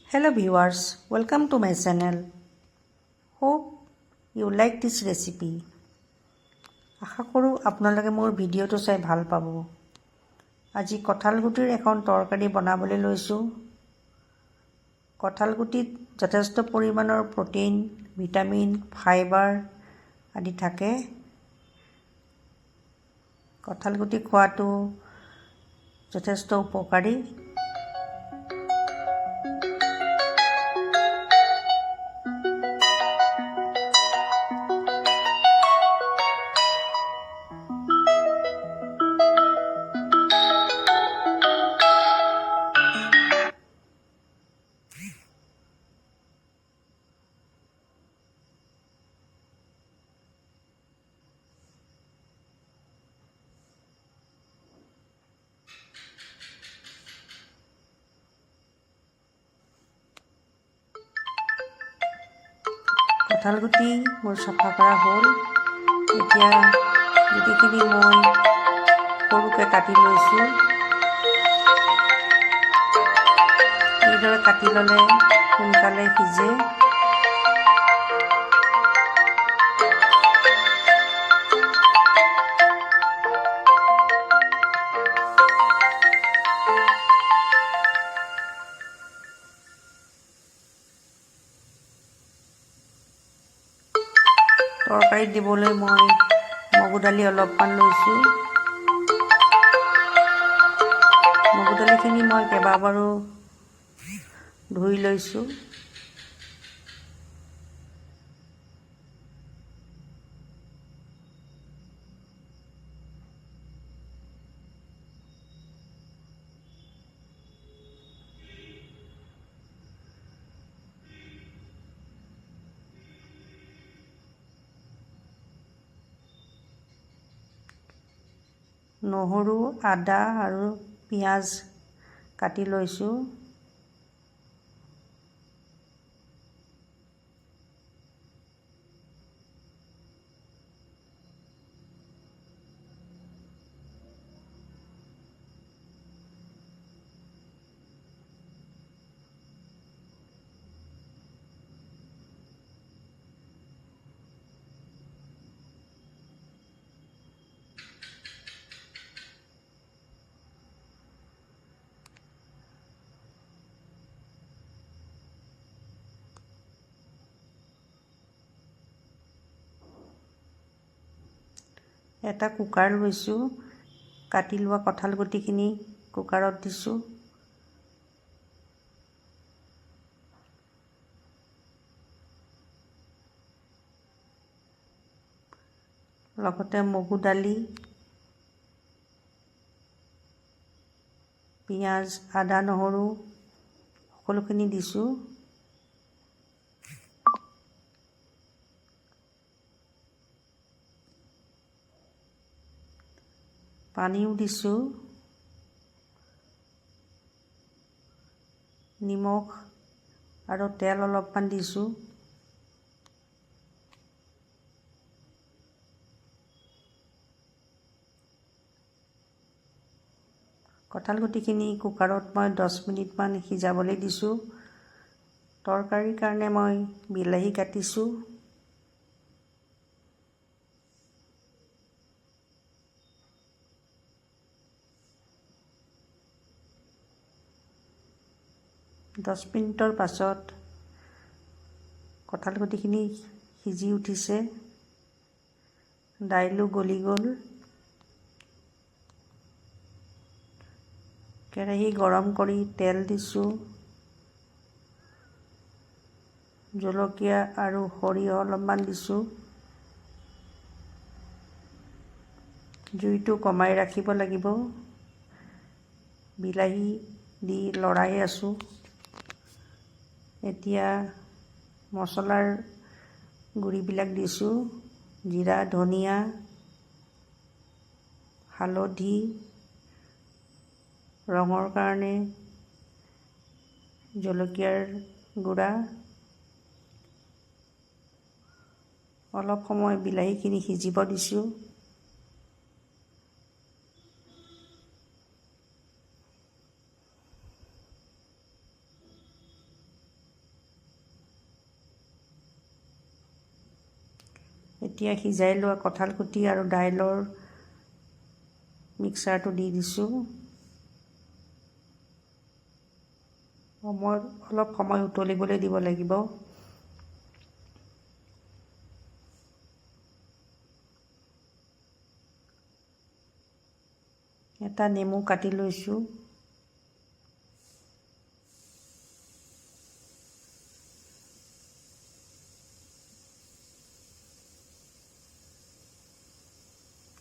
Hello viewers, welcome to my channel. Hope you like this recipe. আশা কৰোঁ আপোনালোকে মোৰ ভিডিঅ'টো চাই ভাল পাব। আজি কঁঠালগুটিৰ এখন তৰকাৰী বনাবলৈ লৈছোঁ। কঁঠালগুটিত যথেষ্ট পৰিমাণৰ প্ৰটিন, ভিটামিন, ফাইবাৰ আদি থাকে। কঁঠালগুটি খোৱাটো যথেষ্ট উপকাৰী। কঁঠালগুটি মোৰ চাফা কৰা হ'ল। এতিয়া গুটিখিনি মই সৰুকৈ কাটি লৈছোঁ। এইদৰে কাটি ল'লে সোনকালে সিজে। তৰকাৰীত দিবলৈ মই মগু দালি অলপমান লৈছোঁ। মগু দালিখিনি মই কেইবাবাৰো ধুই লৈছোঁ। নহৰু, আদা আৰু পিঁয়াজ কাটি লৈছোঁ। এটা কুকাৰ লৈছোঁ। কাটি লোৱা কঁঠালগুটিখিনি কুকাৰত দিছোঁ। লগতে মগু দালি, পিঁয়াজ, আদা, নহৰু সকলোখিনি দিছোঁ। পানীও দিছোঁ। নিমখ আৰু তেল অলপমান দিছোঁ। কঁঠালগুটিখিনি কুকাৰত মই 10 মিনিটমান সিজাবলৈ দিছোঁ। তৰকাৰীৰ কাৰণে মই বিলাহী কাটিছোঁ। দহ মিনিটৰ পাছত কঁঠালগুটিখিনি সিজি উঠিছে। দাইলো গলি গ'ল। কেৰাহী গৰম কৰি তেল দিছোঁ। জলকীয়া আৰু সৰিয়হ অলপমান দিছোঁ। জুইটো কমাই ৰাখিব লাগিব। বিলাহী দি লৰাই আছোঁ। এতিয়া মছলাৰ গুড়িবিলাক দিছোঁ। জিৰা, ধনিয়া, হালধি, ৰঙৰ কাৰণে জলকীয়াৰ গুড়া। অলপ সময় বিলাহীখিনি সিজিব দিছোঁ। এতিয়া সিজাই লোৱা কঁঠালগুটি আৰু দাইলৰ মিক্সাৰটো দি দিছোঁ। অলপ সময় উতলিবলৈ দিব লাগিব। এটা নেমু কাটি লৈছোঁ।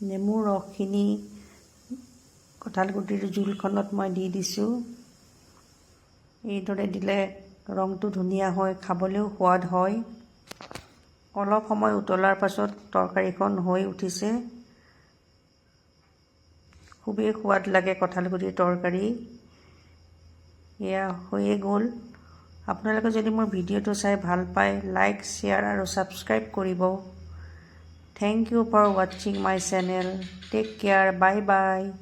নেমুৰ ৰসখিনি কঁঠালগুটিৰ জোলখনত মই দি দিছোঁ। এইদৰে দিলে ৰংটো ধুনীয়া হয়, খাবলৈও সোৱাদ হয়। অলপ সময় উতলাৰ পাছত তৰকাৰীখন হৈ উঠিছে। খুবেই সোৱাদ লাগে কঁঠালগুটিৰ তৰকাৰী। এয়া হৈয়ে গ'ল। আপোনালোকে যদি মোৰ ভিডিঅ'টো চাই ভাল পায়, লাইক, শ্বেয়াৰ আৰু ছাবস্ক্ৰাইব কৰিব। Thank you for watching my channel. Take care. Bye bye.